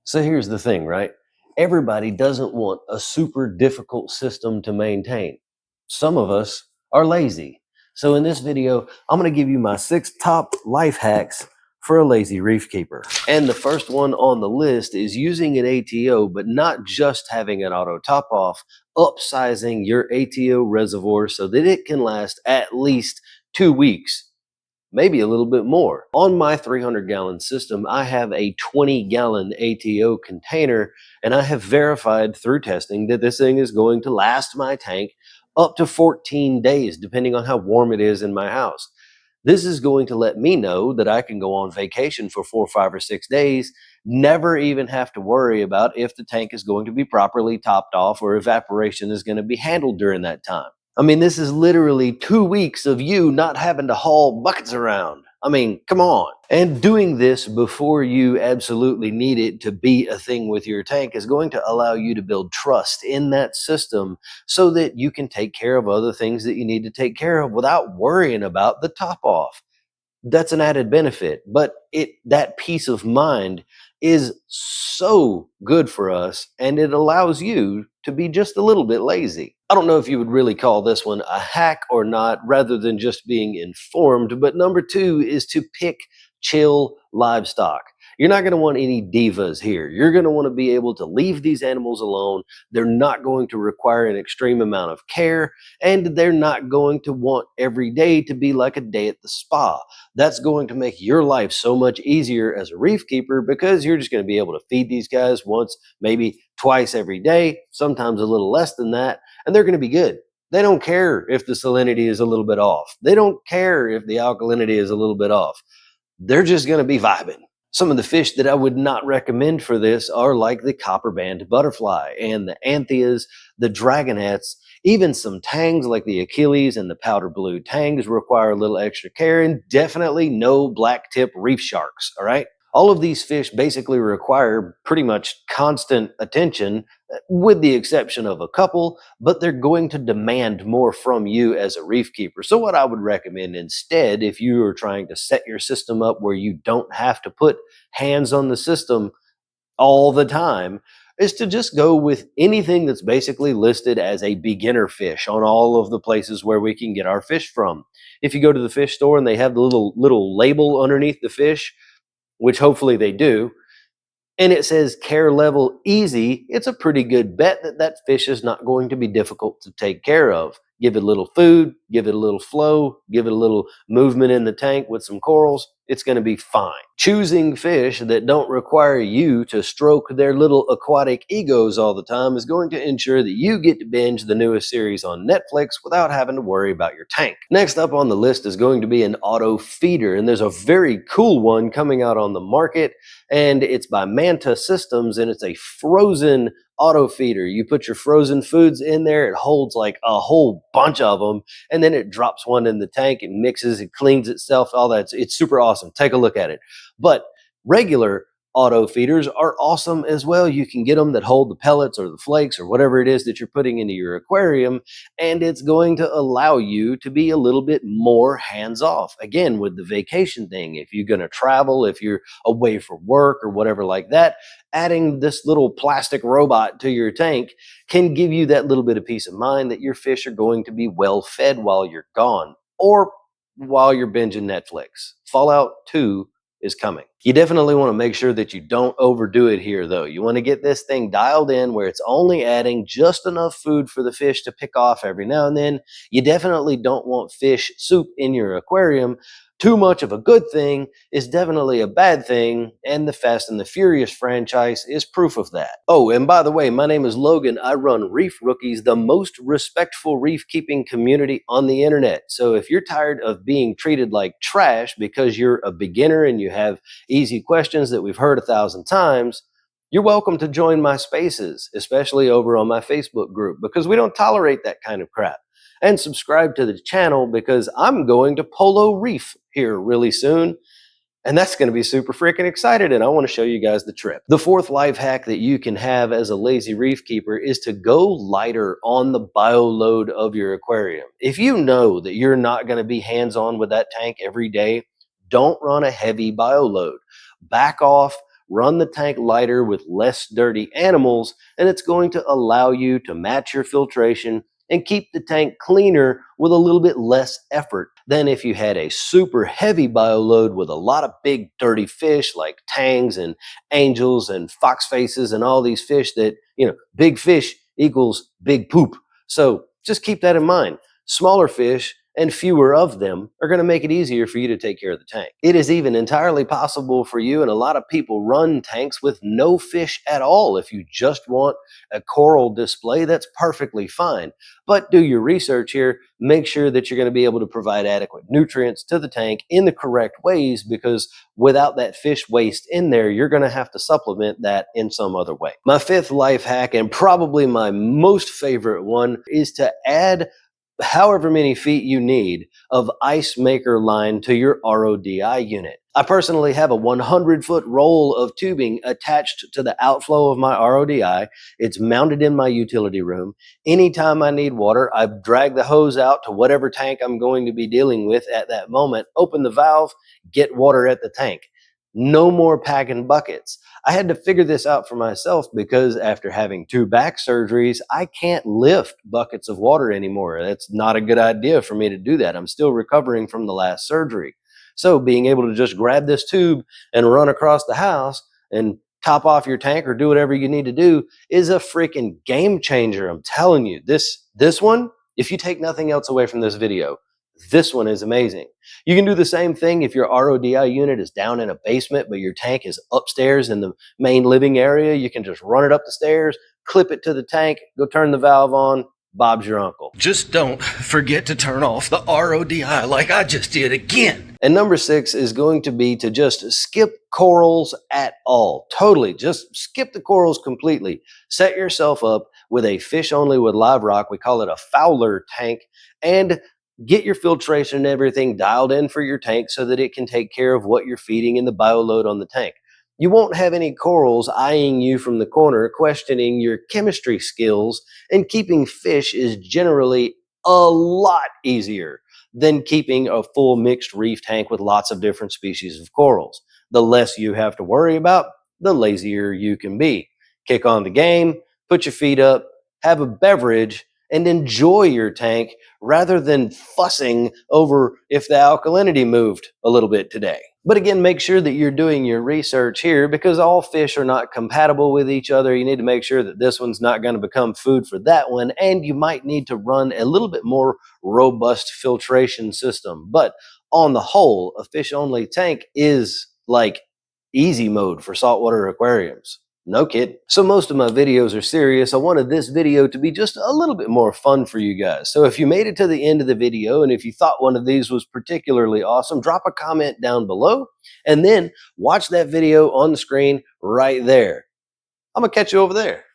So here's the thing, right? Everybody doesn't want a super difficult system to maintain. Some of us are lazy. So in this video, I'm going to give you my 6 top life hacks for a lazy reef keeper. And the first one on the list is using an ATO, but not just having an auto top off, upsizing your ATO reservoir so that it can last at least 2 weeks, maybe a little bit more. On my 300-gallon system, I have a 20-gallon ATO container, and I have verified through testing that this thing is going to last my tank up to 14 days, depending on how warm it is in my house. This is going to let me know that I can go on vacation for 4, 5, or 6 days, never even have to worry about if the tank is going to be properly topped off or evaporation is going to be handled during that time. I mean, this is literally 2 weeks of you not having to haul buckets around. I mean, come on. And doing this before you absolutely need it to be a thing with your tank is going to allow you to build trust in that system so that you can take care of other things that you need to take care of without worrying about the top off. That's an added benefit, but that peace of mind is so good for us, and it allows you to be just a little bit lazy. I don't know if you would really call this one a hack or not, rather than just being informed, but number 2 is to pick chill livestock. You're not going to want any divas here. You're going to want to be able to leave these animals alone. They're not going to require an extreme amount of care, and they're not going to want every day to be like a day at the spa. That's going to make your life so much easier as a reef keeper, because you're just going to be able to feed these guys once, maybe twice every day, sometimes a little less than that, and they're going to be good. They don't care if the salinity is a little bit off. They don't care if the alkalinity is a little bit off. They're just going to be vibing. Some of the fish that I would not recommend for this are like the copper band butterfly and the anthias, the dragonettes, even some tangs like the Achilles and the powder blue tangs require a little extra care, and definitely no black tip reef sharks, all right? All of these fish basically require pretty much constant attention, with the exception of a couple, but they're going to demand more from you as a reef keeper. So what I would recommend instead, if you are trying to set your system up where you don't have to put hands on the system all the time, is to just go with anything that's basically listed as a beginner fish on all of the places where we can get our fish from. If you go to the fish store and they have the little label underneath the fish, which hopefully they do, and it says care level easy, it's a pretty good bet that that fish is not going to be difficult to take care of. Give it a little food, give it a little flow, give it a little movement in the tank with some corals, it's going to be fine. Choosing fish that don't require you to stroke their little aquatic egos all the time is going to ensure that you get to binge the newest series on Netflix without having to worry about your tank. Next up on the list is going to be an auto feeder, and there's a very cool one coming out on the market, and it's by Manta Systems, and it's a frozen auto feeder. You put your frozen foods in there, it holds like a whole bunch of them, and then it drops one in the tank, it mixes, it cleans itself, all that. It's super awesome. Take a look at it. But regular auto feeders are awesome as well. You can get them that hold the pellets or the flakes or whatever it is that you're putting into your aquarium, and it's going to allow you to be a little bit more hands off. Again, with the vacation thing, if you're going to travel, if you're away for work or whatever like that, adding this little plastic robot to your tank can give you that little bit of peace of mind that your fish are going to be well fed while you're gone, or while you're binging Netflix. Fallout 2 is coming. You definitely want to make sure that you don't overdo it here, though. You want to get this thing dialed in where it's only adding just enough food for the fish to pick off every now and then. You definitely don't want fish soup in your aquarium. Too much of a good thing is definitely a bad thing, and the Fast and the Furious franchise is proof of that. Oh, and by the way, my name is Logan. I run Reef Rookies, the most respectful reef keeping community on the internet. So if you're tired of being treated like trash because you're a beginner and you have easy questions that we've heard 1,000 times, you're welcome to join my spaces, especially over on my Facebook group, because we don't tolerate that kind of crap. And subscribe to the channel, because I'm going to Polo Reef here really soon, and that's going to be super freaking excited, and I want to show you guys the trip. The fourth life hack that you can have as a lazy reef keeper is to go lighter on the bio load of your aquarium. If you know that you're not going to be hands-on with that tank every day, don't run a heavy bio load. Back off, run the tank lighter with less dirty animals, and it's going to allow you to match your filtration and keep the tank cleaner with a little bit less effort than if you had a super heavy bioload with a lot of big dirty fish like tangs and angels and fox faces and all these fish that, big fish equals big poop. So just keep that in mind. Smaller fish and fewer of them are going to make it easier for you to take care of the tank. It is even entirely possible for you, and a lot of people run tanks with no fish at all. If you just want a coral display, that's perfectly fine. But do your research here. Make sure that you're going to be able to provide adequate nutrients to the tank in the correct ways, because without that fish waste in there, you're going to have to supplement that in some other way. My fifth life hack, and probably my most favorite one, is to add however many feet you need of ice maker line to your RODI unit. I personally have a 100-foot roll of tubing attached to the outflow of my RODI. It's mounted in my utility room. Anytime I need water, I drag the hose out to whatever tank I'm going to be dealing with at that moment, open the valve, get water at the tank. No more packing buckets. I had to figure this out for myself because after having 2 back surgeries, I can't lift buckets of water anymore. That's not a good idea for me to do that. I'm still recovering from the last surgery. So being able to just grab this tube and run across the house and top off your tank or do whatever you need to do is a freaking game changer. I'm telling you, this one, if you take nothing else away from this video, this one is amazing. You can do the same thing if your RODI unit is down in a basement, but your tank is upstairs in the main living area. You can just run it up the stairs, clip it to the tank, go turn the valve on. Bob's your uncle. Just don't forget to turn off the RODI like I just did again. And number 6 is going to be to just skip corals at all. Totally. Just skip the corals completely. Set yourself up with a fish only with live rock. We call it a Fowler tank. And get your filtration and everything dialed in for your tank so that it can take care of what you're feeding and the bioload on the tank. You won't have any corals eyeing you from the corner, questioning your chemistry skills, and keeping fish is generally a lot easier than keeping a full mixed reef tank with lots of different species of corals. The less you have to worry about, the lazier you can be. Kick on the game, put your feet up, have a beverage, and enjoy your tank rather than fussing over if the alkalinity moved a little bit today. But again, make sure that you're doing your research here, because all fish are not compatible with each other. You need to make sure that this one's not going to become food for that one, and you might need to run a little bit more robust filtration system. But on the whole, a fish-only tank is like easy mode for saltwater aquariums. No kidding. So most of my videos are serious. I wanted this video to be just a little bit more fun for you guys. So if you made it to the end of the video and if you thought one of these was particularly awesome, drop a comment down below and then watch that video on the screen right there. I'm gonna catch you over there.